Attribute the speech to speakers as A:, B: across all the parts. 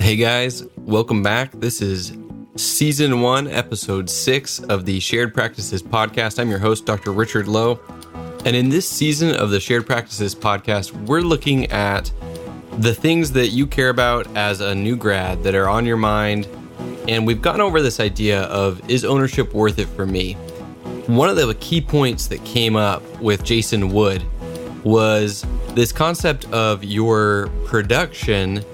A: Hey guys, welcome back. This is Season 1, Episode 6 of the Shared Practices Podcast. I'm your host, Dr. Richard Lowe. And in this season of the Shared Practices Podcast, we're looking at the things that you care about as a new grad that are on your mind. And we've gone over this idea of, is ownership worth it for me? One of the key points that came up with Jason Wood was this concept of your production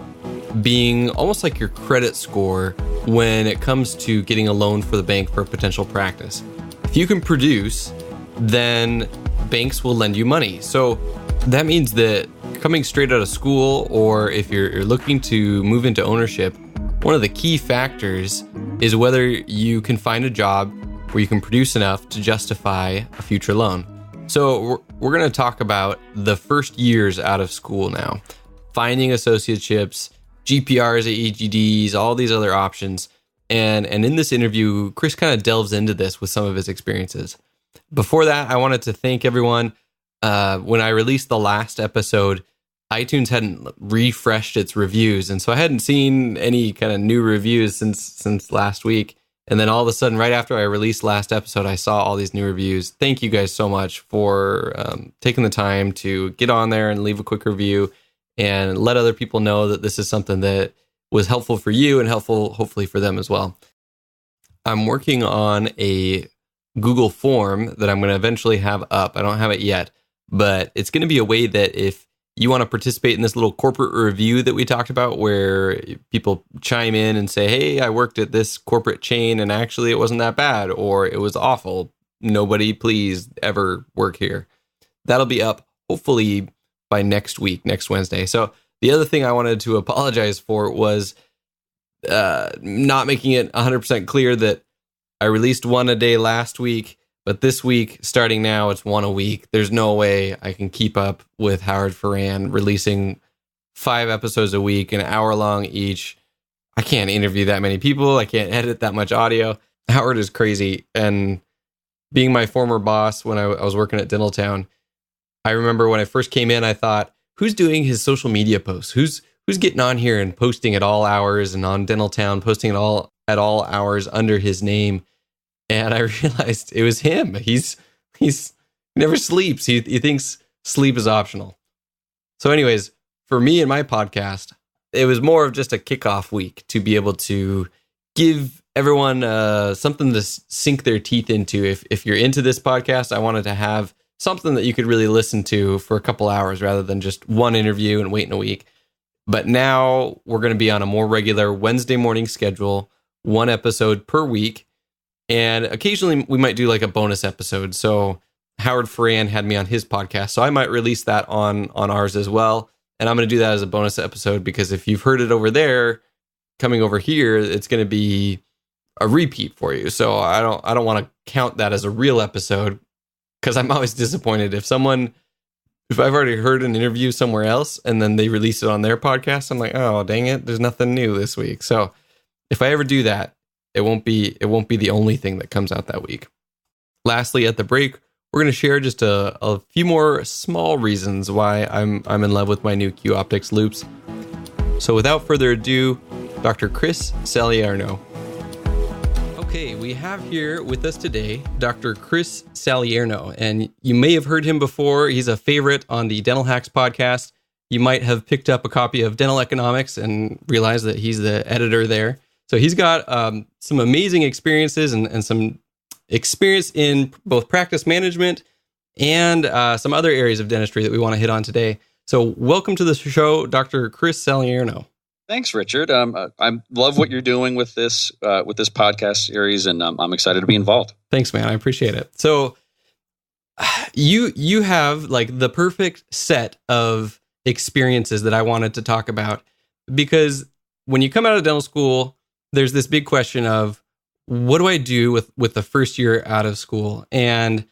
A: being almost like your credit score when it comes to getting a loan for the bank for a potential practice. If you can produce, then banks will lend you money. So that means that coming straight out of school, or if you're looking to move into ownership, one of the key factors is whether you can find a job where you can produce enough to justify a future loan. So we're going to talk about the first years out of school now, finding associateships, GPRs, AEGDs, all these other options. And in this interview, Chris kind of delves into this with some of his experiences. Before that, I wanted to thank everyone. When I released the last episode, iTunes hadn't refreshed its reviews. And so I hadn't seen any kind of new reviews since last week. And then all of a sudden, right after I released last episode, I saw all these new reviews. Thank you guys so much for taking the time to get on there and leave a quick review and let other people know that this is something that was helpful for you and helpful, hopefully, for them as well. I'm working on a Google form that I'm going to eventually have up. I don't have it yet, but it's going to be a way that if you want to participate in this little corporate review that we talked about, where people chime in and say, hey, I worked at this corporate chain and actually it wasn't that bad, or it was awful. Nobody please ever work here. That'll be up hopefully by next week, next Wednesday. So the other thing I wanted to apologize for was not making it 100% clear that I released one a day last week, but this week, starting now, it's one a week. There's no way I can keep up with Howard Ferran releasing 5 episodes a week, an hour long each. I can't interview that many people. I can't edit that much audio. Howard is crazy. And being my former boss when I was working at Dentaltown, I remember when I first came in, I thought, who's doing his social media posts? Who's getting on here and posting at all hours, and on Dentaltown, posting at all hours under his name? And I realized it was him. He never sleeps. He thinks sleep is optional. So anyways, for me and my podcast, it was more of just a kickoff week to be able to give everyone something to sink their teeth into. If you're into this podcast, I wanted to have something that you could really listen to for a couple hours rather than just one interview and waiting a week. But now we're going to be on a more regular Wednesday morning schedule, 1 episode per week. And occasionally we might do like a bonus episode. So Howard Ferran had me on his podcast, so I might release that on ours as well. And I'm going to do that as a bonus episode because if you've heard it over there, coming over here, it's going to be a repeat for you. So I don't want to count that as a real episode, because I'm always disappointed if I've already heard an interview somewhere else and then they release it on their podcast. I'm like, oh, dang it, there's nothing new this week. So if I ever do that, it won't be the only thing that comes out that week. Lastly, at the break, we're going to share just a few more small reasons why I'm in love with my new Q Optics loupes. So without further ado, Dr. Chris Salierno. Okay, we have here with us today Dr. Chris Salierno, and you may have heard him before. He's a favorite on the Dental Hacks podcast. You might have picked up a copy of Dental Economics and realized that he's the editor there. So he's got some amazing experiences and some experience in both practice management and some other areas of dentistry that we want to hit on today. So welcome to the show, Dr. Chris Salierno.
B: Thanks, Richard. I love what you're doing with this podcast series, and I'm excited to be involved.
A: Thanks, man. I appreciate it. So you have like the perfect set of experiences that I wanted to talk about, because when you come out of dental school, there's this big question of what do I do with the first year out of school? And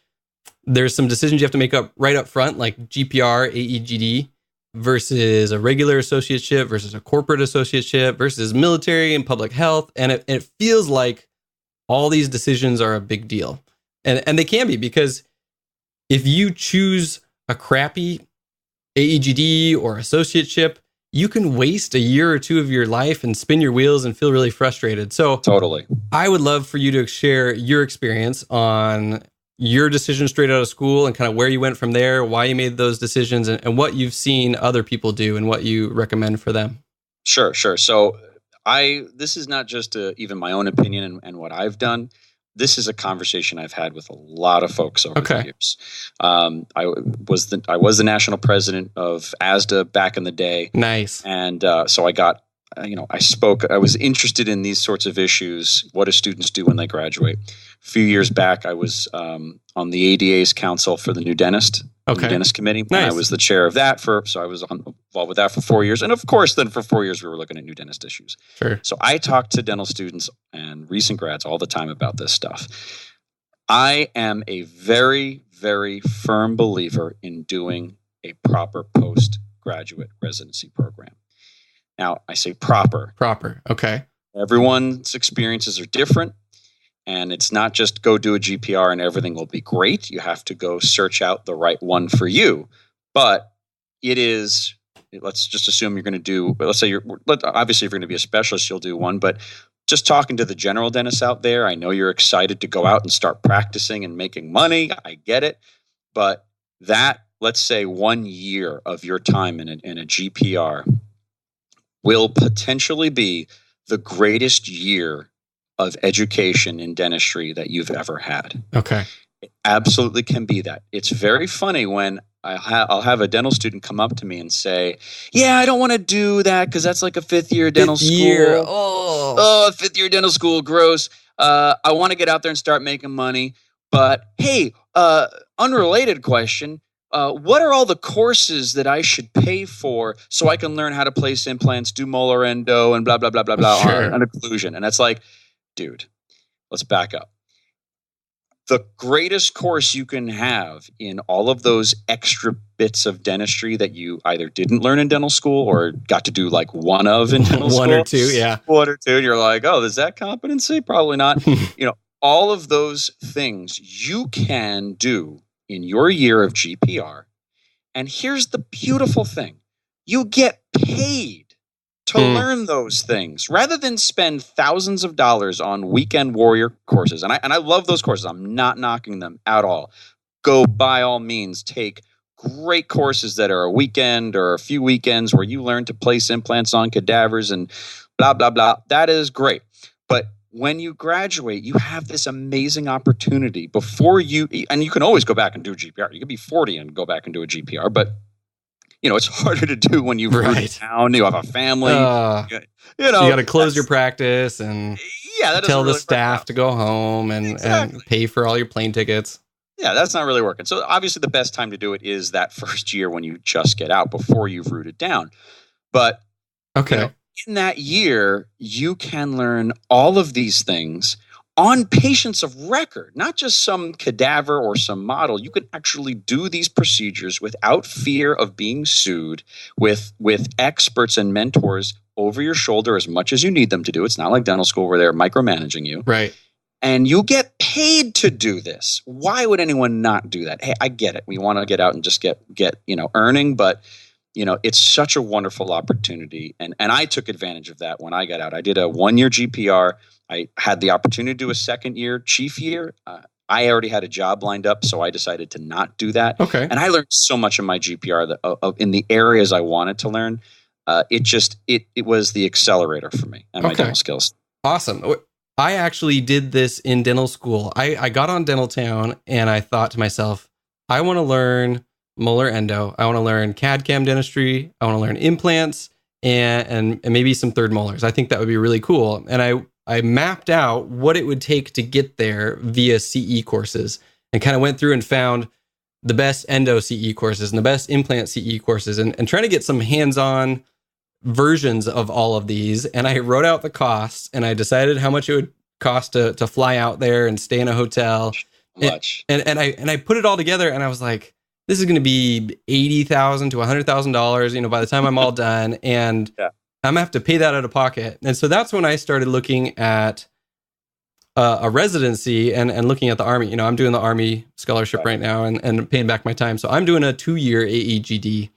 A: there's some decisions you have to make right up front, like GPR, AEGD, versus a regular associateship versus a corporate associateship versus military and public health. And it feels like all these decisions are a big deal. And they can be, because if you choose a crappy AEGD or associateship, you can waste a year or two of your life and spin your wheels and feel really frustrated. So
B: Totally.
A: I would love for you to share your experience on your decision straight out of school and kind of where you went from there, why you made those decisions, and what you've seen other people do and what you recommend for them. Sure.
B: So this is not just even my own opinion and what I've done. This is a conversation I've had with a lot of folks over the years. I was the national president of ASDA back in the day.
A: Nice.
B: And so I got, I was interested in these sorts of issues. What do students do when they graduate? A few years back, I was on the ADA's council for the new dentist. The dentist committee.
A: Nice.
B: And I was the chair of that so I was involved with that for 4 years. And of course, then for 4 years, we were looking at new dentist issues.
A: Sure.
B: So I talk to dental students and recent grads all the time about this stuff. I am a very, very firm believer in doing a proper postgraduate residency program. Now, I say proper.
A: Proper. Okay.
B: Everyone's experiences are different. And it's not just go do a GPR and everything will be great. You have to go search out the right one for you. But it is, let's just assume you're going to do, let's say obviously if you're going to be a specialist, you'll do one. But just talking to the general dentists out there, I know you're excited to go out and start practicing and making money. I get it. But that, let's say 1 year of your time in a GPR will potentially be the greatest year of education in dentistry that you've ever had.
A: Okay.
B: It absolutely can be that. It's very funny when I'll have a dental student come up to me and say, yeah, I don't want to do that because that's like a fifth year dental school. Oh, fifth year dental school, gross. I want to get out there and start making money. But hey, unrelated question. What are all the courses that I should pay for so I can learn how to place implants, do molar endo, and blah, blah, blah, blah, blah on occlusion? And that's like, dude, let's back up. The greatest course you can have in all of those extra bits of dentistry that you either didn't learn in dental school or got to do like one of in dental school.
A: One or two, yeah.
B: One or two, and you're like, oh, is that competency? Probably not. All of those things you can do in your year of GPR. And here's the beautiful thing. You get paid to learn those things rather than spend thousands of dollars on weekend warrior courses. And I love those courses. I'm not knocking them at all. Go by all means, take great courses that are a weekend or a few weekends where you learn to place implants on cadavers and blah, blah, blah. That is great. But when you graduate, you have this amazing opportunity and you can always go back and do a GPR. You could be 40 and go back and do a GPR, but it's harder to do when you've moved down, you have a family. You got to close your practice and tell the staff to go home and pay for all your plane tickets. Yeah, that's not really working. So obviously the best time to do it is that first year when you just get out before you've rooted down. But in that year, you can learn all of these things on patients of record, not just some cadaver or some model. You can actually do these procedures without fear of being sued with experts and mentors over your shoulder as much as you need them to do. It's not like dental school where they're micromanaging you. Right. And you get paid to do this. Why would anyone not do that? Hey, I get it. We want to get out and just get earning, but it's such a wonderful opportunity. And I took advantage of that when I got out. I did a 1 year GPR. I had the opportunity to do a second year, chief year. I already had a job lined up, so I decided to not do that. Okay. And I learned so much in my GPR in the areas I wanted to learn. It was the accelerator for me and my dental skills. Awesome. I actually did this in dental school. I got on Dental Town and I thought to myself, I want to learn molar endo. I want to learn CAD/CAM dentistry. I want to learn implants and maybe some third molars. I think that would be really cool. And I mapped out what it would take to get there via CE courses and kind of went through and found the best endo CE courses and the best implant CE courses and trying to get some hands-on versions of all of these. And I wrote out the costs and I decided how much it would cost to fly out there and stay in a hotel. Much. And I put it all together and I was like, this is going to be $80,000 to $100,000, by the time I'm all done. And I'm going to have to pay that out of pocket. And so that's when I started looking at a residency and looking at the Army. I'm doing the Army scholarship right now and paying back my time. So I'm doing a 2-year AEGD.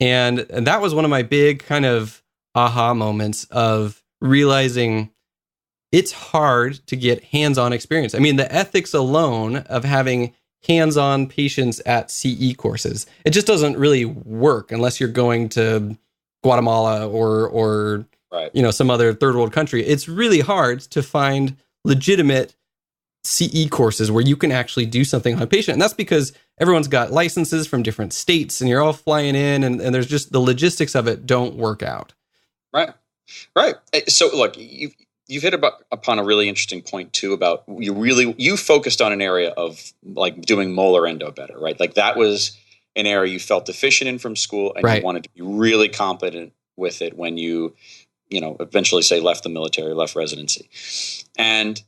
A: And that was one of my big kind of aha moments of realizing it's hard to get hands-on experience. I mean, the ethics alone of having hands-on patients at CE courses, it just doesn't really work unless you're going to Guatemala or
B: right.
A: Some other third world country. It's really hard to find legitimate CE courses where you can actually do something on a patient. And that's because everyone's got licenses from different states and you're all flying in and there's just the logistics of it don't work out.
B: Right. So look, you've hit upon a really interesting point too about you focused on an area of like doing molar endo better, right? Like that was an area you felt deficient in from school and
A: right.
B: you wanted to be really competent with it when you eventually say left the military, left residency. And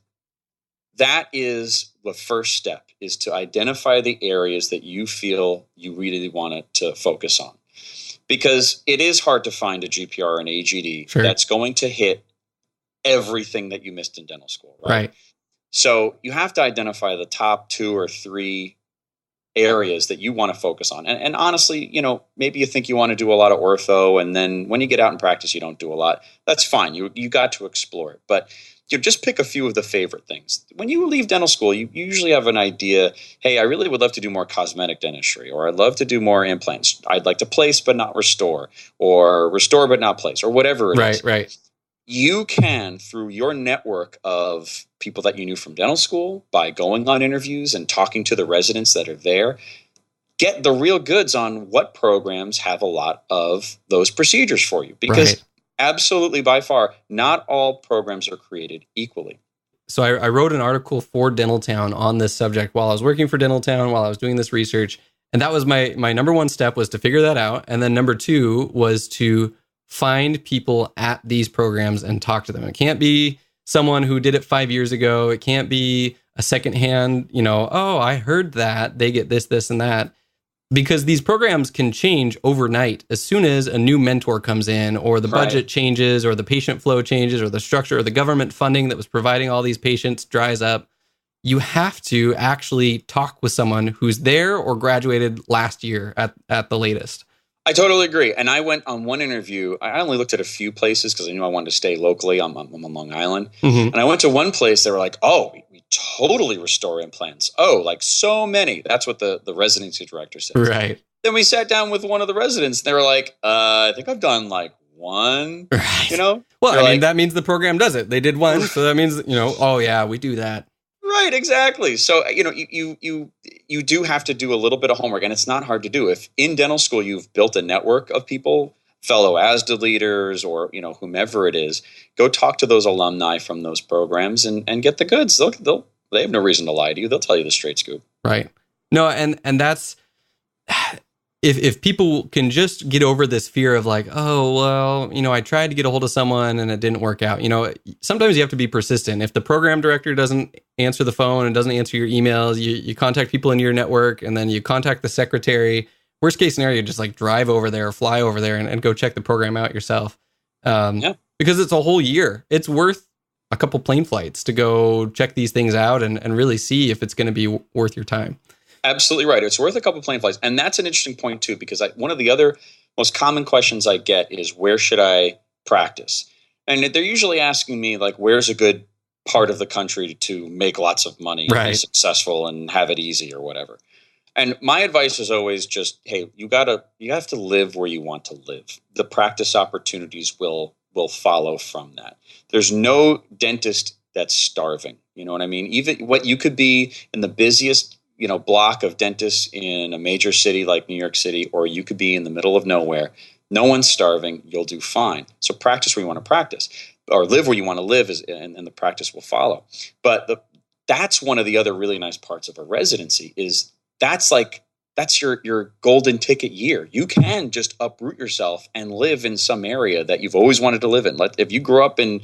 B: that is the first step, is to identify the areas that you feel you really want to focus on. Because it is hard to find a GPR or an AEGD
A: sure.
B: that's going to hit everything that you missed in dental school,
A: right?
B: So you have to identify the top 2 or 3 areas that you want to focus on. And honestly, maybe you think you want to do a lot of ortho, and then when you get out in practice, you don't do a lot. That's fine. You got to explore it. But just pick a few of the favorite things. When you leave dental school, you usually have an idea, hey, I really would love to do more cosmetic dentistry, or I'd love to do more implants. I'd like to place but not restore, or restore but not place, or whatever it is.
A: Right.
B: You can, through your network of people that you knew from dental school, by going on interviews and talking to the residents that are there, get the real goods on what programs have a lot of those procedures for you. Because absolutely, by far, not all programs are created equally.
A: So I wrote an article for Dentaltown on this subject while I was working for Dentaltown, while I was doing this research. And that was my number one step, was to figure that out. And then number 2 was to find people at these programs and talk to them. It can't be someone who did it 5 years ago. It can't be a secondhand, oh, I heard that they get this, and that. Because these programs can change overnight as soon as a new mentor comes in, or the budget changes, or the patient flow changes, or the structure, or the government funding that was providing all these patients dries up. You have to actually talk with someone who's there or graduated last year at the latest.
B: I totally agree. And I went on one interview. I only looked at a few places because I knew I wanted to stay locally. I'm on Long Island. Mm-hmm. And I went to one place. They were like, oh, we totally restore implants. Oh, like so many. That's what the residency director said.
A: Right.
B: Then we sat down with one of the residents. And they were like, I think I've done like one,
A: Right. Well, I mean, that means the program does it. They did one. So that means, oh yeah, we do that.
B: Right, exactly. So, you do have to do a little bit of homework, and it's not hard to do. If in dental school you've built a network of people, fellow ASDA leaders, or, whomever it is, go talk to those alumni from those programs and get the goods. They have no reason to lie to you. They'll tell you the straight scoop. Right.
A: No, and that's, if people can just get over this fear of like, oh, well, I tried to get a hold of someone and it didn't work out. Sometimes you have to be persistent. If the program director doesn't answer the phone and doesn't answer your emails, you contact people in your network, and then you contact the secretary. Worst case scenario, just like drive over there or fly over there and go check the program out yourself. Because it's a whole year. It's worth a couple plane flights to go check these things out and really see if it's going to be worth your time.
B: Absolutely right. It's worth a couple plane flights. And that's an interesting point too, because one of the other most common questions I get is, where should I practice? And they're usually asking me like, where's a good part of the country to make lots of money, and be successful and have it easy or whatever. And my advice is always just, hey, you have to live where you want to live. The practice opportunities will follow from that. There's no dentist that's starving. You know what I mean? Even what you could be in the busiest block of dentists in a major city like New York City, or you could be in the middle of nowhere. No one's starving. You'll do fine. So practice where you want to practice, or live where you want to live, and the practice will follow. But that's one of the other really nice parts of a residency is that's your golden ticket year. You can just uproot yourself and live in some area that you've always wanted to live in. If you grew up in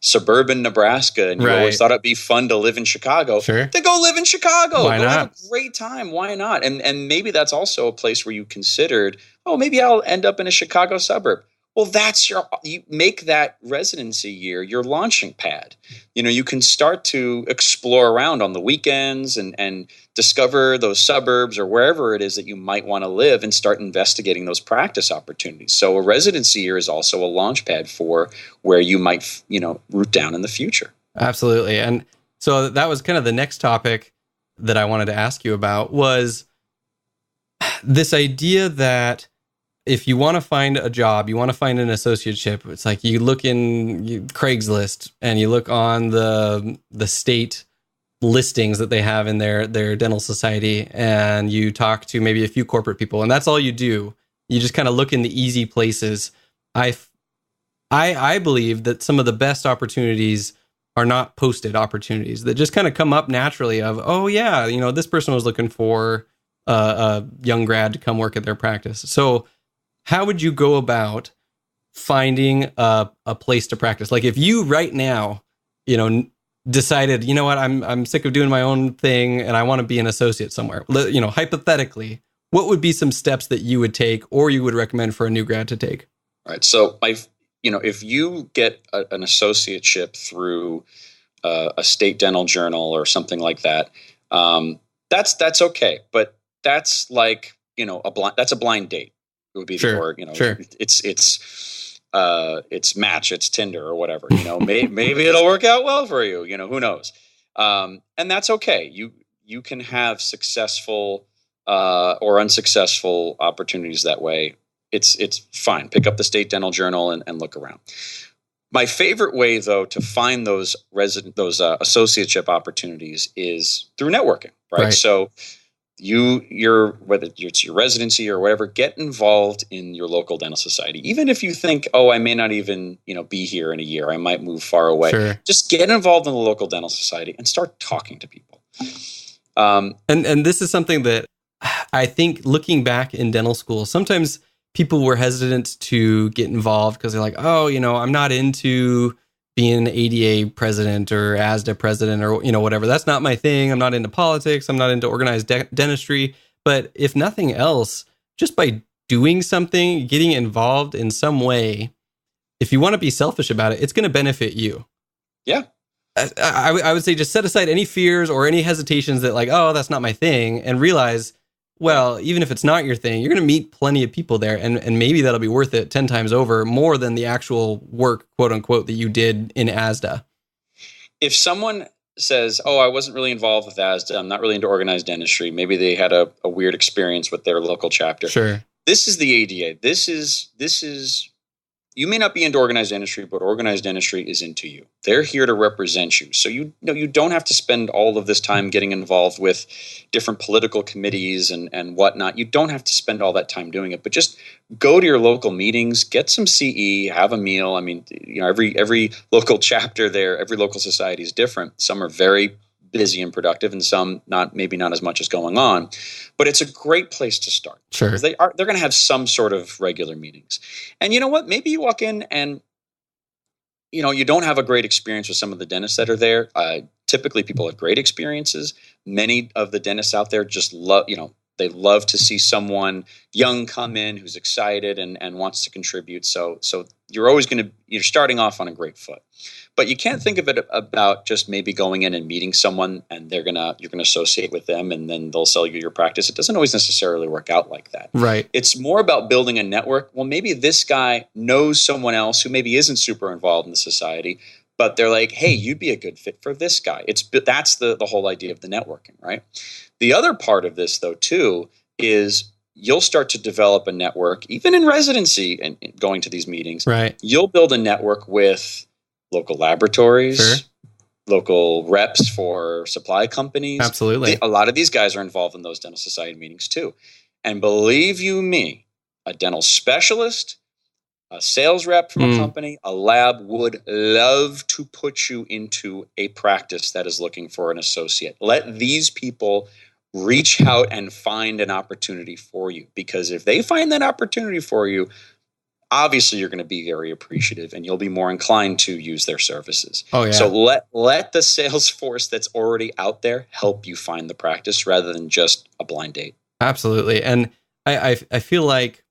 B: suburban Nebraska and you always thought it'd be fun to live in Chicago, then go live in Chicago.
A: Why not?
B: Have a great time. Why not? And maybe that's also a place where you considered, oh, maybe I'll end up in a Chicago suburb. Well, you make that residency year your launching pad. You can start to explore around on the weekends and discover those suburbs or wherever it is that you might want to live and start investigating those practice opportunities. So a residency year is also a launch pad for where you might, root down in the future.
A: Absolutely. And so that was kind of the next topic that I wanted to ask you about, was this idea that if you want to find a job, you want to find an associateship, it's like you look in Craigslist and you look on the state listings that they have in their dental society, and you talk to maybe a few corporate people, and that's all you do. You just kind of look in the easy places. I believe that some of the best opportunities are not posted opportunities, that just kind of come up naturally of, oh yeah, this person was looking for a young grad to come work at their practice. So how would you go about finding a place to practice? Like if you right now, decided, what, I'm sick of doing my own thing and I want to be an associate somewhere. Hypothetically, what would be some steps that you would take or you would recommend for a new grad to take?
B: All right. So if you get an associateship through a state dental journal or something like that, that's okay. But that's like, that's a blind date. It would be
A: sure. Sure.
B: It's Match, it's Tinder or whatever, maybe it'll work out well for you, who knows? And that's okay. You can have successful or unsuccessful opportunities that way. It's fine. Pick up the state dental journal and look around. My favorite way though, to find those associateship opportunities is through networking, right? So whether it's your residency or whatever, get involved in your local dental society. Even if you think, oh, I may not even, be here in a year, I might move far away.
A: Sure.
B: Just get involved in the local dental society and start talking to people.
A: And this is something that I think, looking back in dental school, sometimes people were hesitant to get involved because they're like, oh, I'm not into being an ADA president or ASDA president or, whatever. That's not my thing. I'm not into politics. I'm not into organized dentistry. But if nothing else, just by doing something, getting involved in some way, if you want to be selfish about it, it's going to benefit you.
B: Yeah.
A: I would say just set aside any fears or any hesitations that like, oh, that's not my thing, and realize, well, even if it's not your thing, you're going to meet plenty of people there, and maybe that'll be worth it 10 times over, more than the actual work, quote unquote, that you did in ASDA.
B: If someone says, oh, I wasn't really involved with ASDA, I'm not really into organized dentistry, maybe they had a weird experience with their local chapter.
A: Sure.
B: This is the ADA. This is you may not be into organized dentistry, but organized dentistry is into you. They're here to represent you. So you don't have to spend all of this time getting involved with different political committees and whatnot. You don't have to spend all that time doing it, but just go to your local meetings, get some CE, have a meal. I mean, every local chapter there, every local society is different. Some are very busy and productive, and some maybe not as much as going on, but it's a great place to start.
A: Sure.
B: They're going to have some sort of regular meetings. And you know what? Maybe you walk in and, you don't have a great experience with some of the dentists that are there. Typically people have great experiences. Many of the dentists out there just love, they love to see someone young come in who's excited and wants to contribute. So you're starting off on a great foot. But you can't think of it about just maybe going in and meeting someone and you're gonna associate with them and then they'll sell you your practice. It doesn't always necessarily work out like that.
A: Right.
B: It's more about building a network. Well, maybe this guy knows someone else who maybe isn't super involved in the society, but they're like, hey, you'd be a good fit for this guy. That's the whole idea of the networking, right? The other part of this, though, too, is you'll start to develop a network, even in residency and going to these meetings.
A: Right.
B: You'll build a network with local laboratories,
A: sure,
B: local reps for supply companies.
A: Absolutely.
B: A lot of these guys are involved in those dental society meetings, too. And believe you me, a dental specialist, a sales rep from a company, a lab would love to put you into a practice that is looking for an associate. Let these people reach out and find an opportunity for you, because if they find that opportunity for you, obviously you're going to be very appreciative and you'll be more inclined to use their services.
A: Oh, yeah.
B: So let the sales force that's already out there help you find the practice rather than just a blind date.
A: Absolutely. And I feel like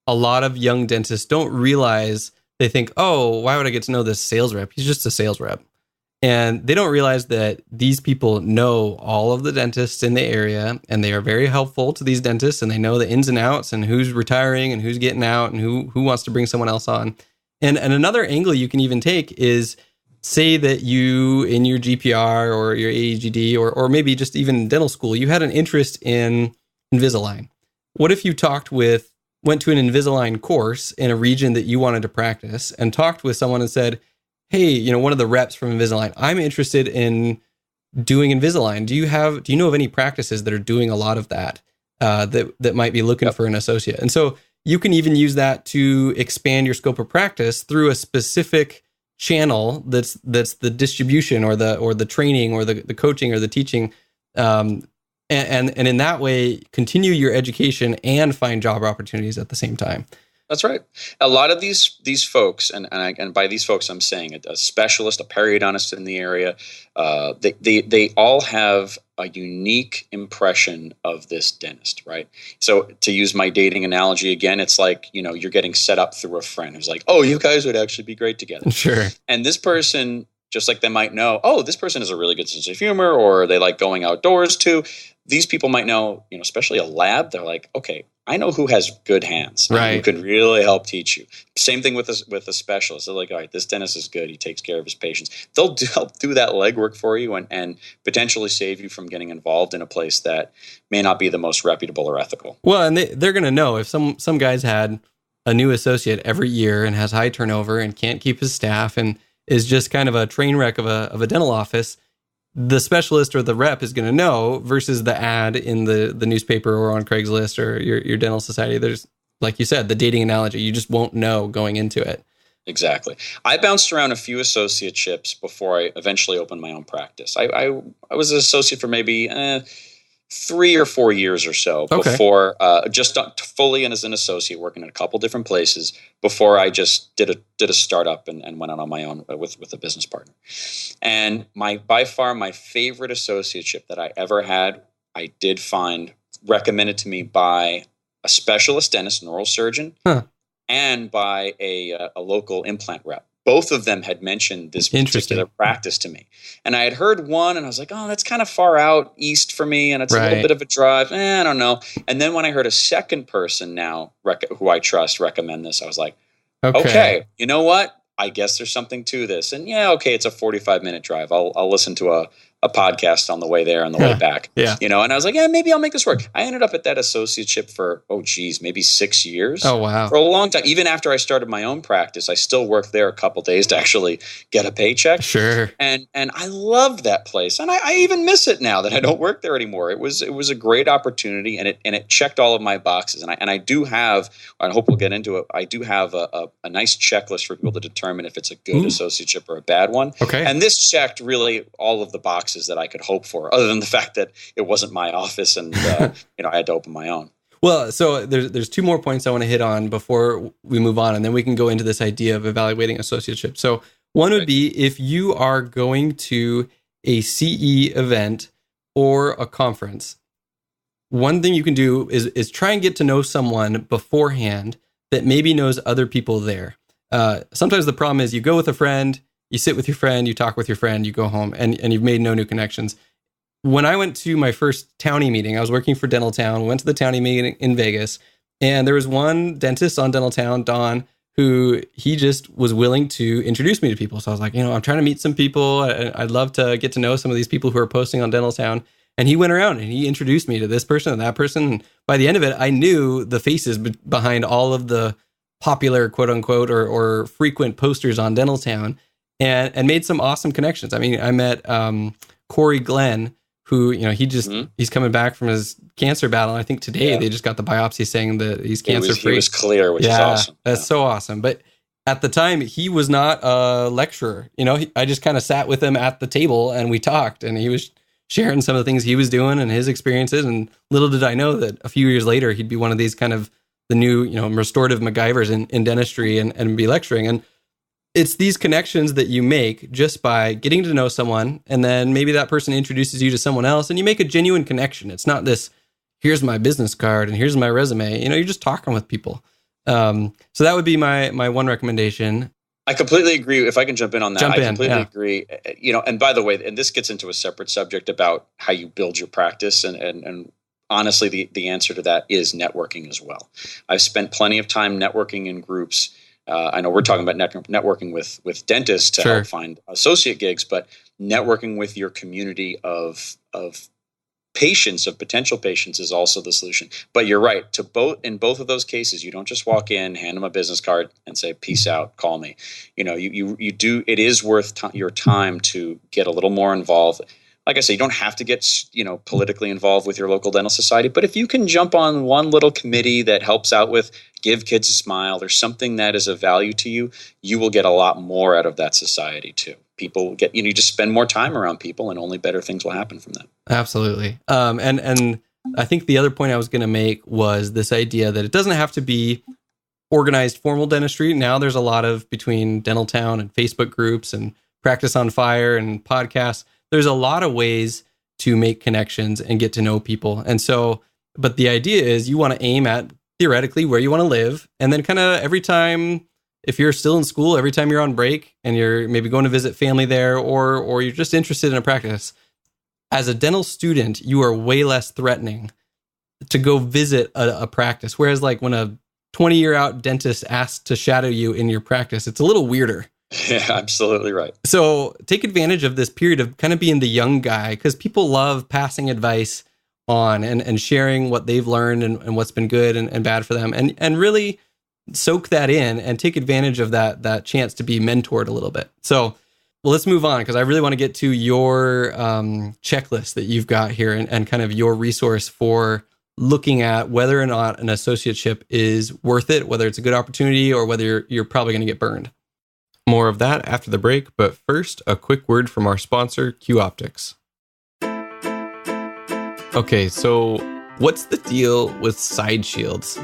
A: a lot of young dentists don't realize. They think, oh, why would I get to know this sales rep? He's just a sales rep. And they don't realize that these people know all of the dentists in the area, and they are very helpful to these dentists, and they know the ins and outs and who's retiring and who's getting out and who wants to bring someone else on. And another angle you can even take is, say that you, in your GPR or your AEGD, or maybe just even in dental school, you had an interest in Invisalign. What if you went to an Invisalign course in a region that you wanted to practice and talked with someone and said, hey, one of the reps from Invisalign, I'm interested in doing Invisalign. Do you know of any practices that are doing a lot of that, that might be looking for an associate? And so you can even use that to expand your scope of practice through a specific channel that's the distribution or the training or the coaching or the teaching, and in that way continue your education and find job opportunities at the same time.
B: That's right. A lot of these folks, and by these folks I'm saying a specialist, a periodontist in the area, they all have a unique impression of this dentist, right? So to use my dating analogy again, it's like, you're getting set up through a friend who's like, oh, you guys would actually be great together.
A: Sure.
B: And this person, just like they might know, oh, this person has a really good sense of humor, or they like going outdoors too. These people might know, especially a lab, they're like, okay, I know who has good hands,
A: right,
B: who can really help teach you. Same thing with a specialist. They're like, all right, this dentist is good. He takes care of his patients. They'll help do that legwork for you and potentially save you from getting involved in a place that may not be the most reputable or ethical.
A: Well, and they're going to know if some guy's had a new associate every year and has high turnover and can't keep his staff and is just kind of a train wreck of a dental office. The specialist or the rep is going to know versus the ad in the newspaper or on Craigslist or your dental society. There's, like you said, the dating analogy. You just won't know going into it.
B: Exactly. I bounced around a few associateships before I eventually opened my own practice. I was an associate for maybe 3 or 4 years or so before just fully and as an associate working in a couple different places before I just did a startup and went out on my own with a business partner. And by far my favorite associateship that I ever had, I did find recommended to me by a specialist dentist, an oral surgeon, and by a local implant rep. Both of them had mentioned this particular practice to me. And I had heard one and I was like, oh, that's kind of far out east for me. And it's a little bit of a drive. I don't know. And then when I heard a second person now who I trust recommend this, I was like, okay, you know what? I guess there's something to this. And it's a 45-minute drive. I'll listen to a podcast on the way there and the way back.
A: Yeah.
B: And I was like, maybe I'll make this work. I ended up at that associateship for, maybe 6 years.
A: Oh, wow.
B: For a long time. Even after I started my own practice, I still worked there a couple days to actually get a paycheck.
A: Sure.
B: And I loved that place. And I even miss it now that I don't work there anymore. It was a great opportunity and it checked all of my boxes. And I do have, I hope we'll get into it, I do have a nice checklist for people to determine if it's a good associateship or a bad one.
A: Okay.
B: And this checked really all of the boxes that I could hope for, other than the fact that it wasn't my office and I had to open my own.
A: Well, so there's 2 more points I want to hit on before we move on, and then we can go into this idea of evaluating associateship. So one would be if you are going to a CE event or a conference, one thing you can do is try and get to know someone beforehand that maybe knows other people there. Sometimes the problem is you go with a friend, you sit with your friend, you talk with your friend, you go home, and you've made no new connections. When I went to my first townie meeting, I was working for Dental Town, went to the townie meeting in Vegas, and there was one dentist on Dental Town, Don, who he just was willing to introduce me to people. So I was like, I'm trying to meet some people. I'd love to get to know some of these people who are posting on Dental Town. And he went around and he introduced me to this person and that person. And by the end of it, I knew the faces behind all of the popular, quote unquote, or frequent posters on Dental Town. And made some awesome connections. I mean, I met Corey Glenn, who, he's coming back from his cancer battle. I think today they just got the biopsy saying that he's cancer-free.
B: He was clear, which is awesome.
A: That's so awesome. But at the time, he was not a lecturer. I just kind of sat with him at the table and we talked, and he was sharing some of the things he was doing and his experiences. And little did I know that a few years later, he'd be one of these kind of the new, restorative MacGyvers in dentistry and be lecturing. And it's these connections that you make just by getting to know someone, and then maybe that person introduces you to someone else, and you make a genuine connection. It's not this, here's my business card and here's my resume. You're just talking with people. So that would be my one recommendation.
B: I completely agree. If I can jump in on that, I completely
A: yeah.
B: agree. And by the way, and this gets into a separate subject about how you build your practice, and honestly, the answer to that is networking as well. I've spent plenty of time networking in groups. I know we're talking about networking with dentists to help find associate gigs, but networking with your community of patients, of potential patients, is also the solution. But you're right. In both of those cases, you don't just walk in, hand them a business card, and say, "Peace out, call me." You do. It is worth your time to get a little more involved. Like I say, you don't have to get politically involved with your local dental society, but if you can jump on one little committee that helps out with Give Kids a Smile, there's something that is of value to you, you will get a lot more out of that society too. People get, you just spend more time around people, and only better things will happen from that.
A: Absolutely. And I think the other point I was going to make was this idea that it doesn't have to be organized formal dentistry. Now there's a lot of, between Dental Town and Facebook groups and Practice on Fire and podcasts, there's a lot of ways to make connections and get to know people. And so, but the idea is you want to aim at theoretically where you want to live. And then kind of every time, if you're still in school, every time you're on break and you're maybe going to visit family there, or you're just interested in a practice, as a dental student, you are way less threatening to go visit a practice. Whereas like when a 20-year out dentist asks to shadow you in your practice, it's a little weirder.
B: Yeah, absolutely right.
A: So take advantage of this period of kind of being the young guy, because people love passing advice on and sharing what they've learned and what's been good and bad for them, and really soak that in and take advantage of that chance to be mentored a little bit. So, well, let's move on, because I really want to get to your checklist that you've got here and kind of your resource for looking at whether or not an associateship is worth it, whether it's a good opportunity or whether you're probably going to get burned. More of that after the break, but first, a quick word from our sponsor, Q Optics. Okay, so what's the deal with side shields?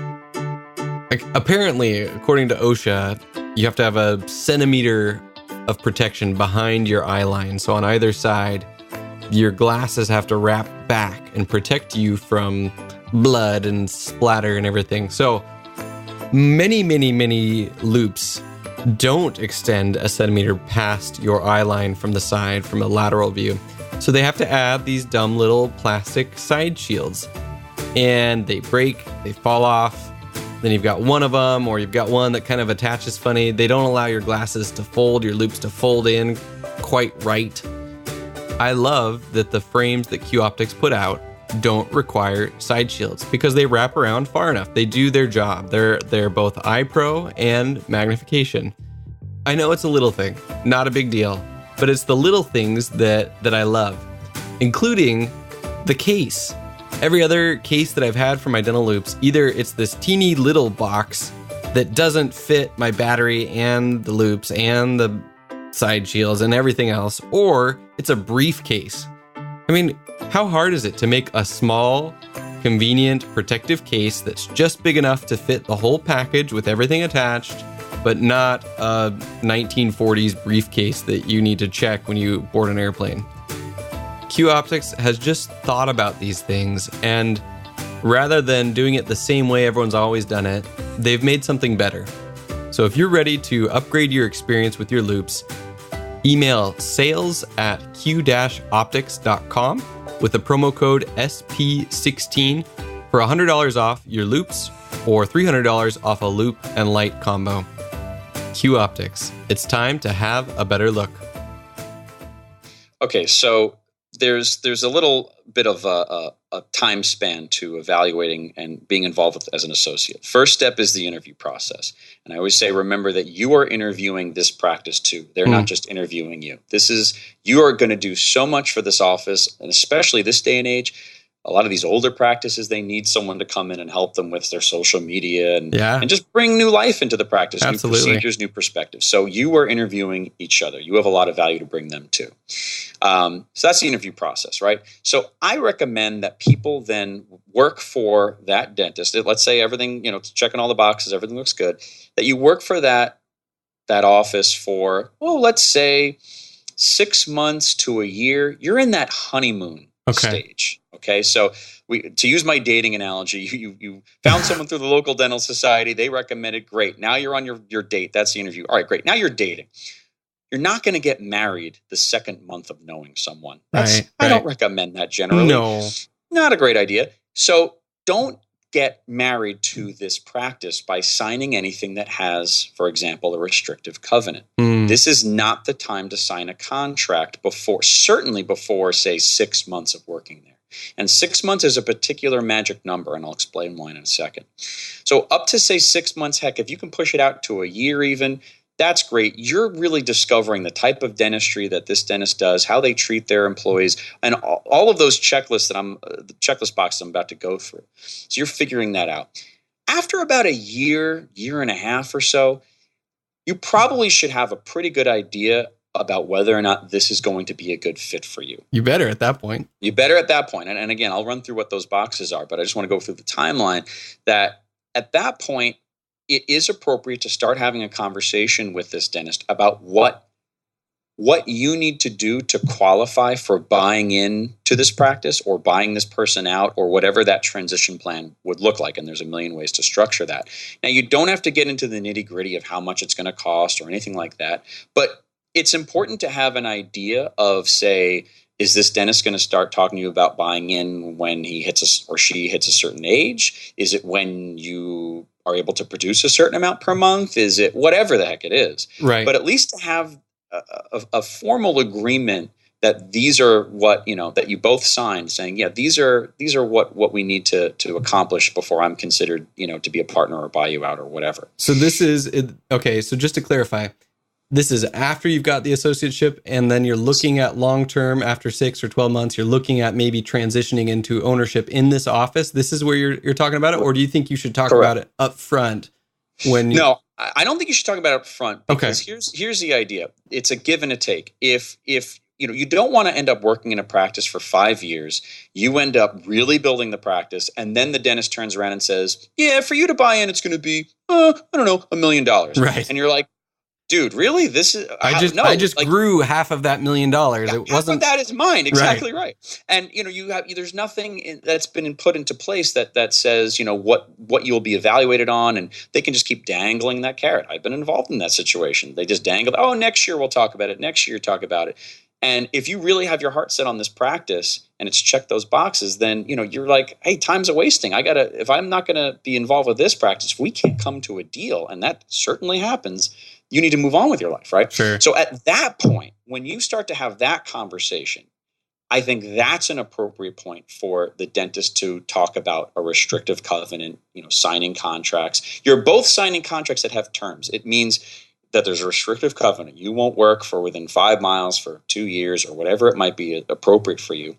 A: Like, apparently, according to OSHA, you have to have a centimeter of protection behind your eye line. So on either side, your glasses have to wrap back and protect you from blood and splatter and everything. So many loops don't extend a centimeter past your eye line from the side, from a lateral view. So they have to add these dumb little plastic side shields, and they break, they fall off. Then you've got one of them, or you've got one that kind of attaches funny. They don't allow your glasses to fold, your loops to fold in quite right. I love that the frames that Q Optics put out don't require side shields because they wrap around far enough. They do their job. They're both eye pro and magnification. I know it's a little thing, not a big deal, but it's the little things that I love, including the case. Every other case that I've had for my dental loops, either it's this teeny little box that doesn't fit my battery and the loops and the side shields and everything else, or it's a briefcase. I mean, how hard is it to make a small, convenient, protective case that's just big enough to fit the whole package with everything attached, but not a 1940s briefcase that you need to check when you board an airplane? Q Optics has just thought about these things, and rather than doing it the same way everyone's always done it, they've made something better. So if you're ready to upgrade your experience with your loops, email sales@q-optics.com with the promo code SP16 for $100 off your loops or $300 off a loop and light combo. Q Optics, it's time to have a better look.
B: Okay, so there's a little bit of a time span to evaluating and being involved with as an associate. First step is the interview process. And I always say, remember that you are interviewing this practice too. They're not just interviewing you. You are going to do so much for this office, and especially this day and age. A lot of these older practices, they need someone to come in and help them with their social media and just bring new life into the practice,
A: Absolutely.
B: New procedures, new perspectives. So you are interviewing each other. You have a lot of value to bring them too. So that's the interview process, right? So I recommend that people then work for that dentist. Let's say everything, checking all the boxes, everything looks good, that you work for that office for, let's say 6 months to a year. You're in that honeymoon stage. Okay, so to use my dating analogy, you found someone through the local dental society. They recommended, great. Now you're on your date. That's the interview. All right, great. Now you're dating. You're not going to get married the second month of knowing someone. I don't recommend that generally.
A: No.
B: Not a great idea. So don't get married to this practice by signing anything that has, for example, a restrictive covenant. This is not the time to sign a contract certainly before, say, 6 months of working there. And 6 months is a particular magic number, and I'll explain why in a second. So up to, say, 6 months, heck, if you can push it out to a year even, that's great. You're really discovering the type of dentistry that this dentist does, how they treat their employees, and all of those checklists the checklist boxes I'm about to go through. So you're figuring that out. After about a year and a half or so, you probably should have a pretty good idea about whether or not this is going to be a good fit for you.
A: You better at that point.
B: And again, I'll run through what those boxes are, but I just want to go through the timeline that at that point, it is appropriate to start having a conversation with this dentist about what you need to do to qualify for buying in to this practice or buying this person out or whatever that transition plan would look like. And there's a million ways to structure that. Now, you don't have to get into the nitty-gritty of how much it's going to cost or anything like that, but it's important to have an idea of, say, is this dentist going to start talking to you about buying in when he hits or she hits a certain age? Is it when you are able to produce a certain amount per month? Is it whatever the heck it is?
A: Right.
B: But at least to have a formal agreement that these are what, that you both signed saying, yeah, these are what we need to accomplish before I'm considered, to be a partner or buy you out or whatever.
A: So this is, okay. So just to clarify, this is after you've got the associateship, and then you're looking at long-term after 6 or 12 months, you're looking at maybe transitioning into ownership in this office. This is where you're talking about it? Or do you think you should talk about it up front?
B: No, I don't think you should talk about it up front. Because here's the idea. It's a give and a take. If you don't want to end up working in a practice for 5 years, you end up really building the practice, and then the dentist turns around and says, yeah, for you to buy in, it's going to be, I don't know, $1 million.
A: Right.
B: And you're like, dude, really? This is
A: I just grew half of that $1 million.
B: Yeah,
A: it wasn't
B: half of that is mine. Exactly right. And there's nothing that's been put into place that says what you'll be evaluated on, and they can just keep dangling that carrot. I've been involved in that situation. They just dangle. Oh, next year we'll talk about it. Next year talk about it. And if you really have your heart set on this practice and it's checked those boxes, then you're like, hey, time's a wasting. If I'm not gonna be involved with this practice, if we can't come to a deal, and that certainly happens, you need to move on with your life, right?
A: Sure.
B: So at that point, when you start to have that conversation, I think that's an appropriate point for the dentist to talk about a restrictive covenant, signing contracts. You're both signing contracts that have terms. It means that there's a restrictive covenant. You won't work for within 5 miles for 2 years or whatever it might be appropriate for you.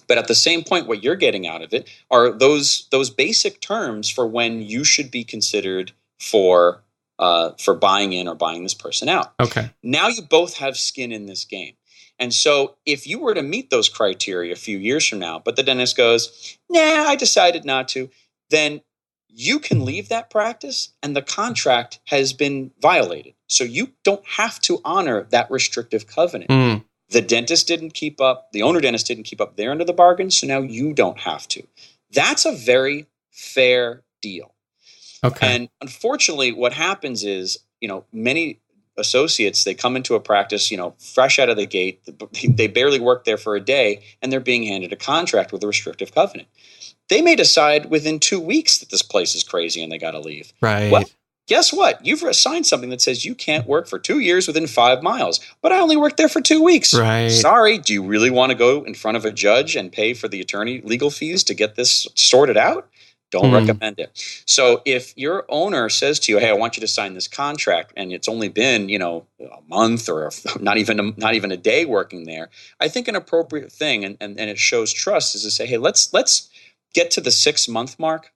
B: But at the same point, what you're getting out of it are those basic terms for when you should be considered for buying in or buying this person out.
A: Okay.
B: Now you both have skin in this game. And so if you were to meet those criteria a few years from now, but the dentist goes, nah, I decided not to, then you can leave that practice and the contract has been violated. So you don't have to honor that restrictive covenant. The dentist didn't keep up, the owner dentist didn't keep up their end of the bargain, so now you don't have to. That's a very fair deal.
A: Okay.
B: And unfortunately, what happens is, many associates, they come into a practice, fresh out of the gate, they barely work there for a day, and they're being handed a contract with a restrictive covenant. They may decide within 2 weeks that this place is crazy and they got to leave.
A: Right.
B: Well, guess what? You've signed something that says you can't work for 2 years within 5 miles, but I only worked there for 2 weeks.
A: Right.
B: Sorry. Do you really want to go in front of a judge and pay for the attorney legal fees to get this sorted out? Don't recommend it. So if your owner says to you, hey, I want you to sign this contract, and it's only been, a month or not even a day working there, I think an appropriate thing, and it shows trust, is to say, hey, let's get to the 6 month mark.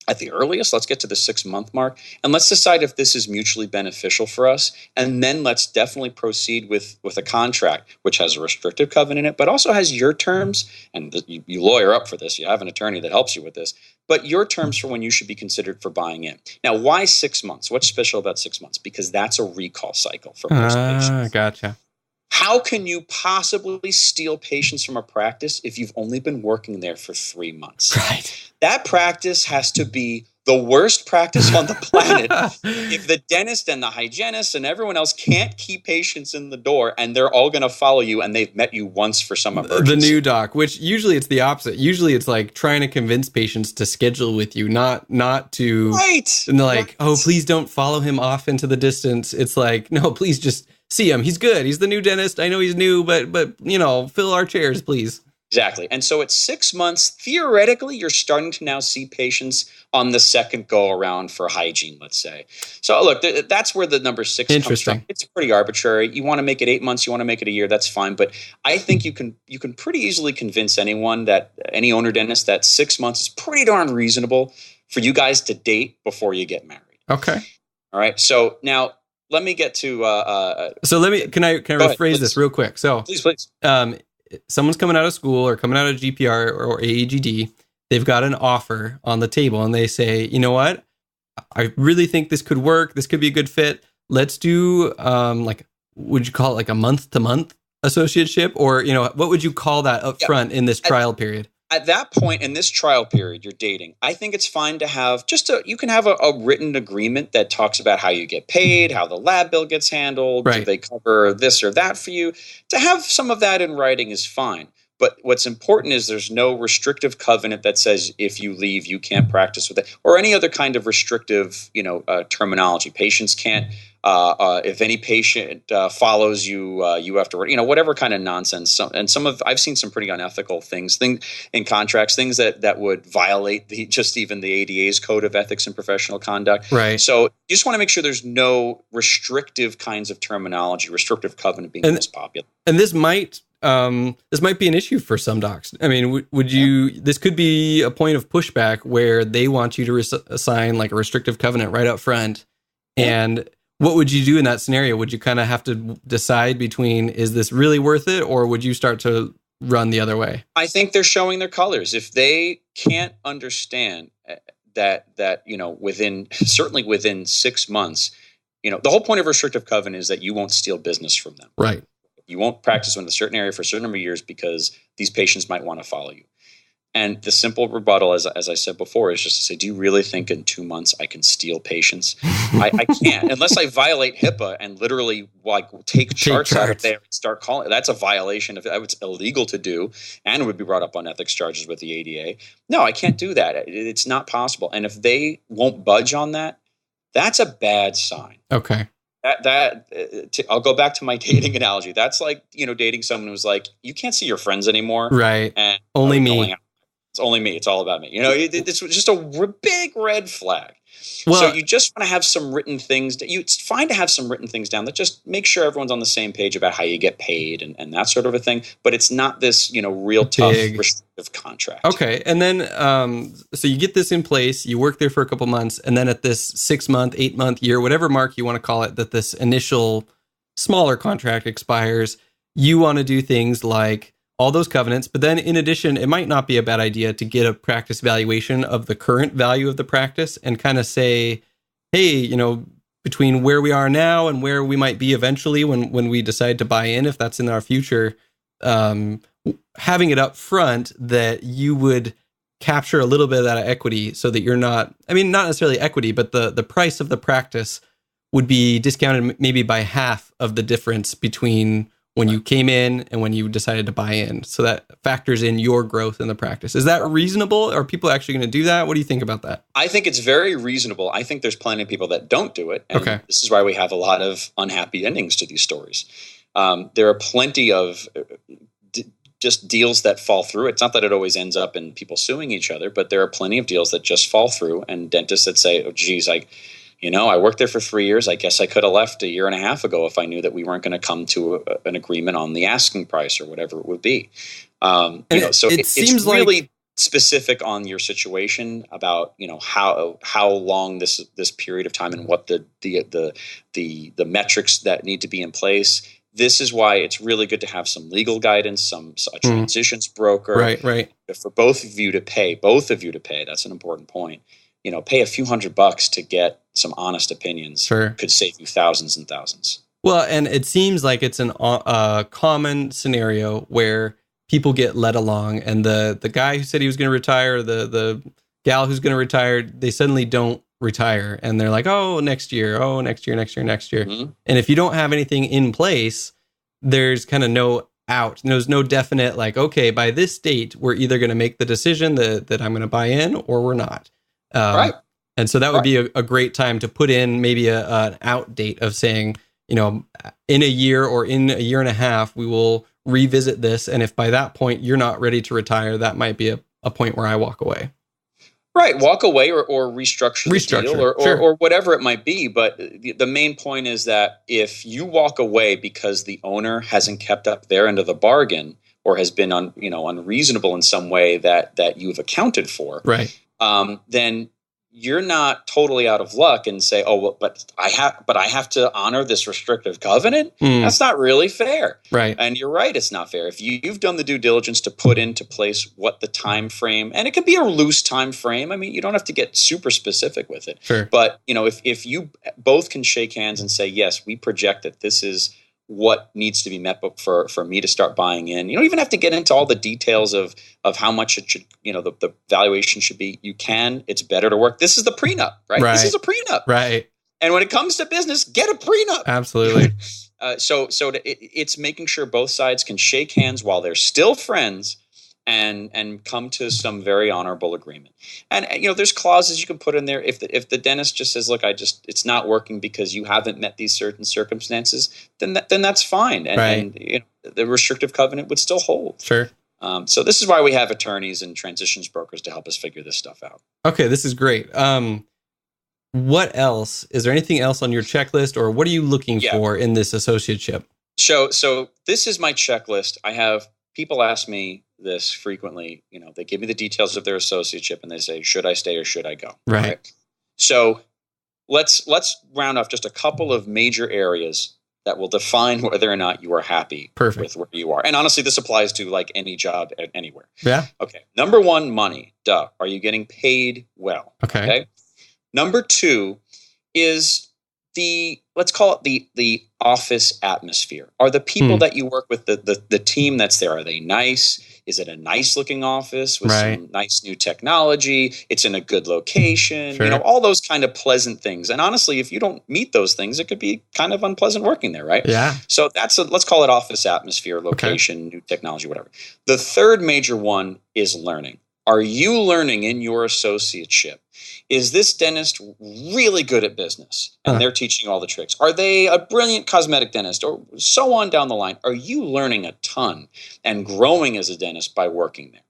B: At the earliest, let's get to the 6 month mark, and let's decide if this is mutually beneficial for us. And then let's definitely proceed with a contract, which has a restrictive covenant in it, but also has your terms. And you lawyer up for this. You have an attorney that helps you with this. But your terms for when you should be considered for buying in. Now, why 6 months? What's special about 6 months? Because that's a recall cycle for most patients.
A: Gotcha.
B: How can you possibly steal patients from a practice if you've only been working there for 3 months?
A: Right.
B: That practice has to be the worst practice on the planet if the dentist and the hygienist and everyone else can't keep patients in the door and they're all going to follow you and they've met you once for some emergency.
A: The new doc, which usually it's the opposite. Usually it's like trying to convince patients to schedule with you, not to,
B: right.
A: And they're like, oh, please don't follow him off into the distance. It's like, no, please just see him. He's good. He's the new dentist. I know he's new, but fill our chairs, please.
B: Exactly. And so at 6 months, theoretically, you're starting to now see patients on the second go around for hygiene, let's say. So look, that's where the number 6 comes from. It's pretty arbitrary. You want to make it 8 months, you want to make it a year, that's fine. But I think you can pretty easily convince anyone, that any owner dentist, that 6 months is pretty darn reasonable for you guys to date before you get married.
A: Okay.
B: All right. So now let me get to
A: can I rephrase this real quick? So
B: please.
A: Someone's coming out of school or coming out of GPR or AEGD, they've got an offer on the table and they say, you know what? I really think this could work. This could be a good fit. Let's do would you call it like a month-to-month associateship? Or, what would you call that up front in this trial period?
B: At that point in this trial period, you're dating, I think it's fine to have you can have a written agreement that talks about how you get paid, how the lab bill gets handled,
A: right.
B: Do they cover this or that for you? To have some of that in writing is fine. But what's important is there's no restrictive covenant that says if you leave, you can't practice with it, or any other kind of restrictive, terminology. Patients can't. If any patient follows you, you have to, whatever kind of nonsense. I've seen some pretty unethical things in contracts, things that would violate even the ADA's code of ethics and professional conduct.
A: Right.
B: So you just want to make sure there's no restrictive kinds of terminology, restrictive covenant being most popular.
A: And this might be an issue for some docs. I mean, this could be a point of pushback where they want you to assign like a restrictive covenant right up front. And what would you do in that scenario? Would you kind of have to decide between, is this really worth it? Or would you start to run the other way? I
B: think they're showing their colors. If they can't understand that certainly within 6 months, the whole point of restrictive covenant is that you won't steal business from them.
A: Right.
B: You won't practice in a certain area for a certain number of years because these patients might want to follow you. And the simple rebuttal, as I said before, is just to say, do you really think in 2 months I can steal patients? I can't, unless I violate HIPAA and literally take charts out of there and start calling. That's a violation of it's illegal to do, and it would be brought up on ethics charges with the ADA. No, I can't do that. It's not possible. And if they won't budge on that, that's a bad sign.
A: Okay.
B: I'll go back to my dating analogy. That's like, dating someone who's like, you can't see your friends anymore.
A: Right.
B: And
A: only me.
B: It's only me. It's all about me. This was just a big red flag. Well, so you just want to have some written things. It's fine to have some written things down that just make sure everyone's on the same page about how you get paid and that sort of a thing. But it's not this, real tough restrictive contract.
A: Okay. And then, so you get this in place, you work there for a couple months, and then at this 6 month, 8 month, year, whatever mark you want to call it, that this initial smaller contract expires, you want to do things like all those covenants. But then in addition, it might not be a bad idea to get a practice valuation of the current value of the practice and kind of say, hey, between where we are now and where we might be eventually when we decide to buy in, if that's in our future, having it up front that you would capture a little bit of that equity so that you're not necessarily equity, but the price of the practice would be discounted maybe by half of the difference between when you came in and when you decided to buy in. So that factors in your growth in the practice. Is that reasonable? Are people actually going to do that? What do you think about that?
B: I think it's very reasonable. I think there's plenty of people that don't do it. And
A: okay.
B: This is why we have a lot of unhappy endings to these stories. There are plenty of just deals that fall through. It's not that it always ends up in people suing each other, but there are plenty of deals that just fall through, and dentists that say, oh, geez, I worked there for 3 years. I guess I could have left a year and a half ago if I knew that we weren't going to come to an agreement on the asking price or whatever it would be. So it seems really specific on your situation about how long this period of time and what the metrics that need to be in place. This is why it's really good to have some legal guidance, a transitions broker,
A: right,
B: for both of you to pay. That's an important point. Pay a few $100 to get some honest opinions.
A: Sure.
B: Could save you thousands and thousands.
A: Well, and it seems like it's a common scenario where people get led along, and the guy who said he was going to retire, the gal who's going to retire, they suddenly don't retire, and they're like, oh, next year, next year.
B: Mm-hmm.
A: And if you don't have anything in place, there's kind of no out. There's no definite, like, okay, by this date, we're either going to make the decision that I'm going to buy in or we're not.
B: Right.
A: And so that would be a great time to put in maybe an out date of saying, in a year or in a year and a half, we will revisit this. And if by that point you're not ready to retire, that might be a point where I walk away.
B: Right. Walk away or restructure the deal or whatever it might be. But the main point is that if you walk away because the owner hasn't kept up their end of the bargain or has been unreasonable in some way that you've accounted for,
A: right,
B: then you're not totally out of luck and say, oh, well, but I have to honor this restrictive covenant. That's not really fair.
A: Right.
B: And you're right. It's not fair. If you've done the due diligence to put into place what the time frame, and it can be a loose time frame. I mean, you don't have to get super specific with it.
A: Sure.
B: But, if you both can shake hands and say, yes, we project that this is what needs to be met for me to start buying in. You don't even have to get into all the details of how much it should, the valuation should be. You can. It's better to work. This is the prenup, right? This is a prenup.
A: Right.
B: And when it comes to business, get a prenup.
A: Absolutely.
B: So it's making sure both sides can shake hands while they're still friends and come to some very honorable agreement. And there's clauses you can put in there if the dentist just says, look, it's not working because you haven't met these certain circumstances, then that's fine. And the restrictive covenant would still hold.
A: Sure.
B: So this is why we have attorneys and transitions brokers to help us figure this stuff out.
A: Okay, this is great. What else? Is there anything else on your checklist, or what are you looking for in this associateship?
B: So this is my checklist. I have people ask me this frequently. They give me the details of their associateship and they say, should I stay or should I go?
A: Right.
B: So let's round off just a couple of major areas that will define whether or not you are happy with where you are. And honestly, this applies to like any job anywhere.
A: Yeah.
B: Okay. Number one, money. Duh. Are you getting paid well?
A: Okay.
B: Number two is let's call it the office atmosphere. Are the people that you work with, the team that's there, are they nice? Is it a nice looking office with some nice new technology? It's in a good location,
A: Sure.
B: All those kind of pleasant things. And honestly, if you don't meet those things, it could be kind of unpleasant working there, right?
A: Yeah.
B: So let's call it office atmosphere, location, new technology, whatever. The third major one is learning. Are you learning in your associateship? Is this dentist really good at business and they're teaching you all the tricks? Are they a brilliant cosmetic dentist or so on down the line? Are you learning a ton and growing as a dentist by working there?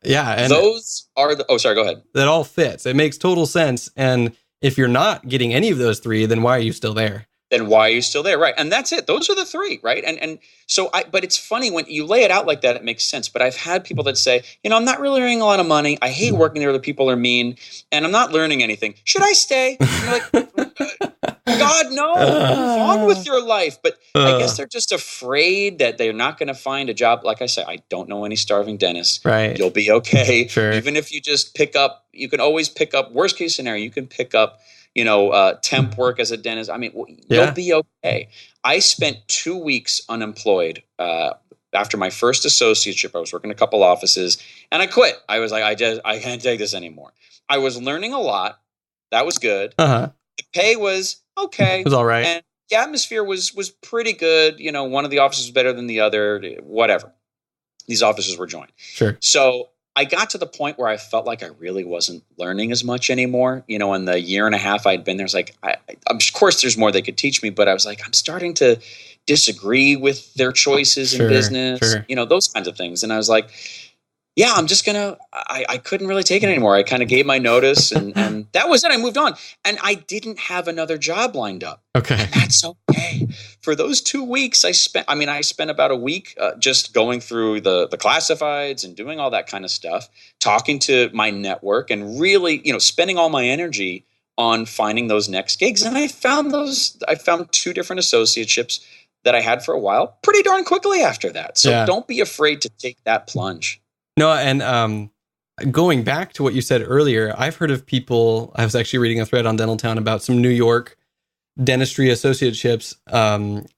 A: Yeah. And
B: those are sorry, go ahead.
A: That all fits. It makes total sense. And if you're not getting any of those three, then why are you still there?
B: Then why are you still there? Right. And that's it. Those are the three, right? And so but it's funny when you lay it out like that, it makes sense. But I've had people that say, I'm not really earning a lot of money. I hate working there. The people are mean and I'm not learning anything. Should I stay? And you're like, God, no, move on with your life. But I guess they're just afraid that they're not going to find a job. Like I say, I don't know any starving dentists.
A: Right.
B: You'll be okay.
A: Sure.
B: Even if you just you can always pick up, worst case scenario, you can pick up temp work as a dentist. I mean, you'll be okay. I spent 2 weeks unemployed after my first associateship. I was working a couple offices and I quit. I was like, I can't take this anymore. I was learning a lot. That was good. The pay was okay.
A: It was all right.
B: And the atmosphere was pretty good. One of the offices was better than the other, whatever. These offices were joined.
A: Sure.
B: So I got to the point where I felt like I really wasn't learning as much anymore. In the year and a half I'd been there, it's like, of course there's more they could teach me, but I was like, I'm starting to disagree with their choices in business, those kinds of things. And I was like, yeah, I'm just I couldn't really take it anymore. I kind of gave my notice and that was it. I moved on and I didn't have another job lined up.
A: Okay.
B: And that's okay. For those 2 weeks I spent about a week just going through the classifieds and doing all that kind of stuff, talking to my network and really, spending all my energy on finding those next gigs. And I found 2 different associateships that I had for a while pretty darn quickly after that. So don't be afraid to take that plunge.
A: No, and going back to what you said earlier, I've heard of people, I was actually reading a thread on Dental Town about some New York dentistry associateships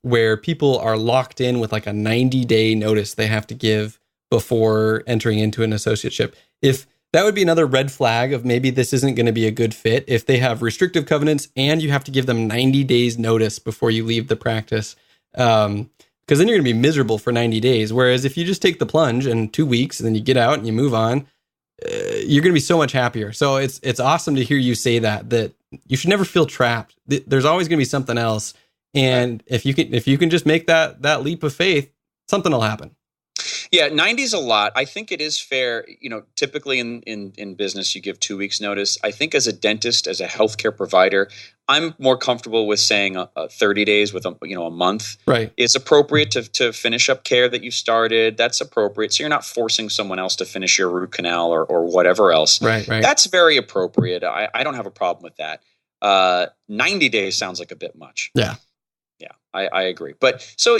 A: where people are locked in with like a 90-day notice they have to give before entering into an associateship. If that would be another red flag of maybe this isn't going to be a good fit, if they have restrictive covenants and you have to give them 90 days notice before you leave the practice. Because then you're going to be miserable for 90 days. Whereas if you just take the plunge in 2 weeks and then you get out and you move on, you're going to be so much happier. So it's awesome to hear you say that you should never feel trapped. There's always going to be something else. And if you can just make that leap of faith, something will happen.
B: Yeah, 90 is a lot. I think it is fair. Typically in business, you give 2 weeks notice. I think as a dentist, as a healthcare provider, I'm more comfortable with saying 30 days with a month is appropriate to finish up care that you started. That's appropriate. So you're not forcing someone else to finish your root canal or whatever else.
A: Right.
B: That's very appropriate. I don't have a problem with that. 90 days sounds like a bit much.
A: Yeah.
B: Yeah, I agree. But so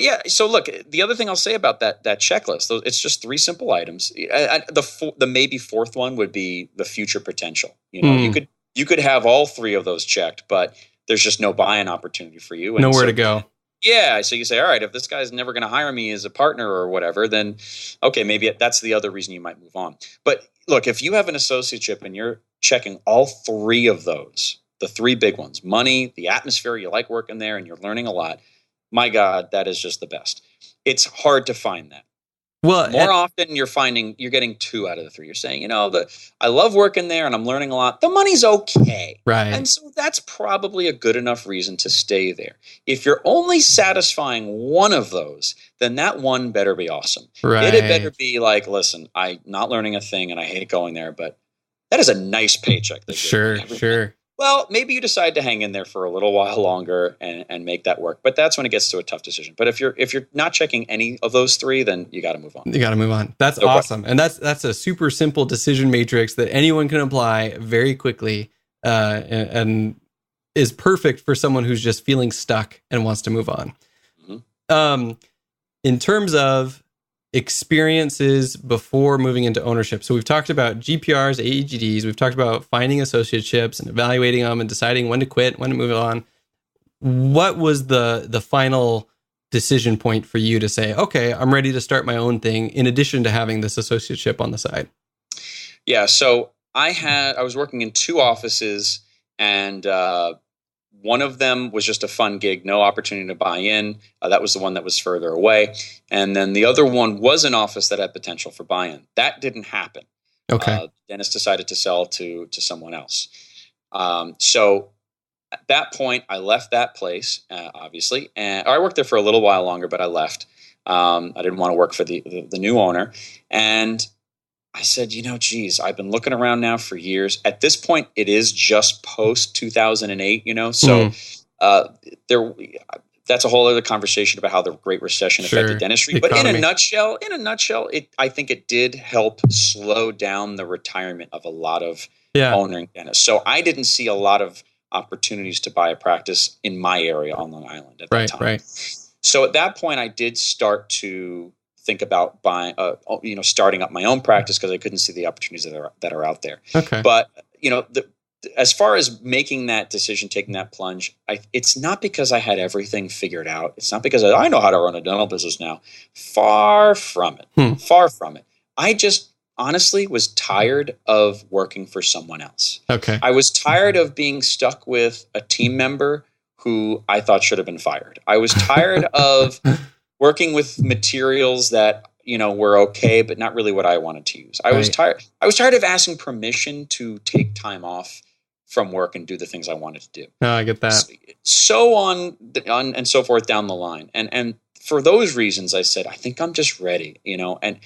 B: look, the other thing I'll say about that checklist, it's just 3 simple items. The maybe fourth one would be the future potential. You could have all 3 of those checked, but there's just no buy-in opportunity for you. And
A: nowhere to go.
B: Yeah, so you say, all right, if this guy's never going to hire me as a partner or whatever, then okay, maybe that's the other reason you might move on. But look, if you have an associateship and you're checking all 3 of those, the 3 big ones, money, the atmosphere, you like working there and you're learning a lot, my God, that is just the best. It's hard to find that.
A: Well,
B: more often you're getting 2 out of the 3. You're saying, I love working there and I'm learning a lot. The money's okay.
A: Right.
B: And so that's probably a good enough reason to stay there. If you're only satisfying one of those, then that one better be awesome.
A: Right.
B: It better be like, listen, I'm not learning a thing and I hate going there, but that is a nice paycheck.
A: Sure.
B: Well, maybe you decide to hang in there for a little while longer and make that work. But that's when it gets to a tough decision. But if you're not checking any of those 3, then you got to move on.
A: You got to move on. That's awesome. And that's a super simple decision matrix that anyone can apply very quickly and is perfect for someone who's just feeling stuck and wants to move on. Mm-hmm. In terms of experiences before moving into ownership. So we've talked about GPRs, AEGDs. We've talked about finding associateships and evaluating them and deciding when to quit, when to move on. What was the final decision point for you to say, okay, I'm ready to start my own thing in addition to having this associateship on the side?
B: Yeah. So I was working in 2 offices and one of them was just a fun gig, no opportunity to buy in. That was the one that was further away. And then the other one was an office that had potential for buy-in. That didn't happen.
A: Okay.
B: The dentist decided to sell to someone else. So at that point, I left that place, obviously. And I worked there for a little while longer, but I left. I didn't want to work for the new owner. And I said, geez, I've been looking around now for years. At this point, it is just post 2008, so that's a whole other conversation about how the Great Recession affected dentistry. But in a nutshell, I think it did help slow down the retirement of a lot of owning dentists. So I didn't see a lot of opportunities to buy a practice in my area on Long Island at that time. Right. So at that point, I did start to think about buying, starting up my own practice because I couldn't see the opportunities that are out there.
A: Okay.
B: But as far as making that decision, taking that plunge, it's not because I had everything figured out. It's not because I know how to run a dental business now. Far from it. Far from it. I just honestly was tired of working for someone else.
A: Okay.
B: I was tired of being stuck with a team member who I thought should have been fired. I was tired of working with materials that, were okay, but not really what I wanted to use. I was tired of asking permission to take time off from work and do the things I wanted to do.
A: No, I get that.
B: So on and so forth down the line. And for those reasons, I said, I think I'm just ready, and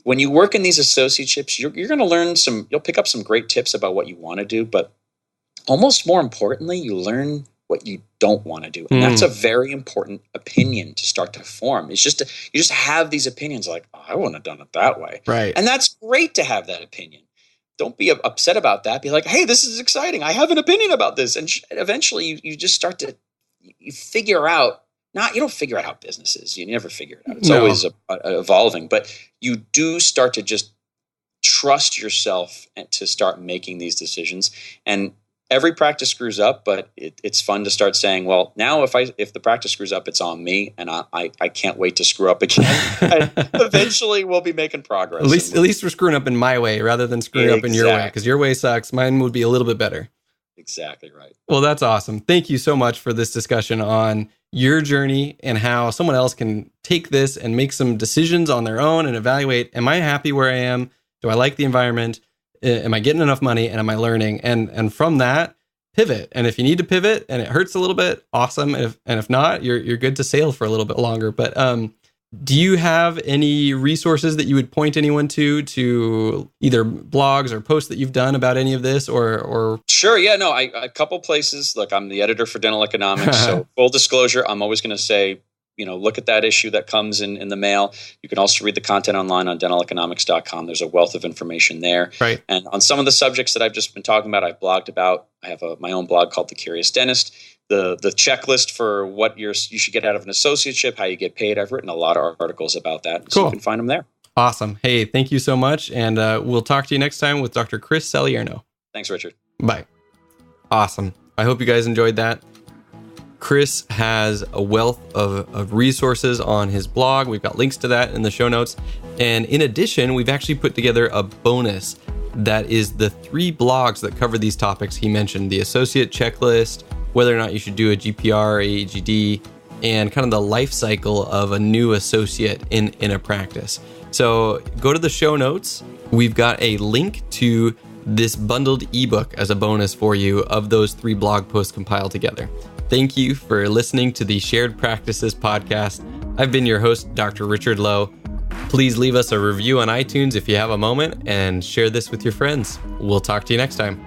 B: when you work in these associateships, you're going to learn you'll pick up some great tips about what you want to do, but almost more importantly, you learn what you don't want to do. And that's a very important opinion to start to form. It's just, you just have these opinions like, I wouldn't have done it that way.
A: Right.
B: And that's great to have that opinion. Don't be upset about that. Be like, hey, this is exciting. I have an opinion about this. And eventually you just start to, you figure out, you don't figure out how business is. You never figure it out. It's always evolving, but you do start to just trust yourself and to start making these decisions. And every practice screws up, but it's fun to start saying, well, now if the practice screws up, it's on me, and I can't wait to screw up again. And eventually we'll be making progress.
A: At least we're screwing up in my way rather than screwing up in your way, because your way sucks. Mine would be a little bit better.
B: Exactly right.
A: Well, that's awesome. Thank you so much for this discussion on your journey and how someone else can take this and make some decisions on their own and evaluate, am I happy where I am? Do I like the environment? Am I getting enough money? And am I learning? And from that, pivot. And if you need to pivot and it hurts a little bit, awesome. And if not, you're good to sail for a little bit longer. But do you have any resources that you would point anyone to either blogs or posts that you've done about any of this or?
B: Sure. Yeah, no, a couple places. Look, I'm the editor for Dental Economics. So full disclosure, I'm always going to say, look at that issue that comes in the mail. You can also read the content online on dentaleconomics.com. There's a wealth of information there.
A: Right.
B: And on some of the subjects that I've just been talking about, I've blogged about. I have my own blog called The Curious Dentist. The checklist for what you should get out of an associateship, how you get paid. I've written a lot of articles about that.
A: Cool.
B: So you can find them there.
A: Awesome. Hey, thank you so much. And we'll talk to you next time with Dr. Chris Salierno.
B: Thanks, Richard.
A: Bye. Awesome. I hope you guys enjoyed that. Chris has a wealth of resources on his blog. We've got links to that in the show notes. And in addition, we've actually put together a bonus that is the 3 blogs that cover these topics he mentioned: the associate checklist, whether or not you should do a GPR, AEGD, and kind of the life cycle of a new associate in a practice. So go to the show notes. We've got a link to this bundled ebook as a bonus for you of those 3 blog posts compiled together. Thank you for listening to the Shared Practices podcast. I've been your host, Dr. Richard Lowe. Please leave us a review on iTunes if you have a moment and share this with your friends. We'll talk to you next time.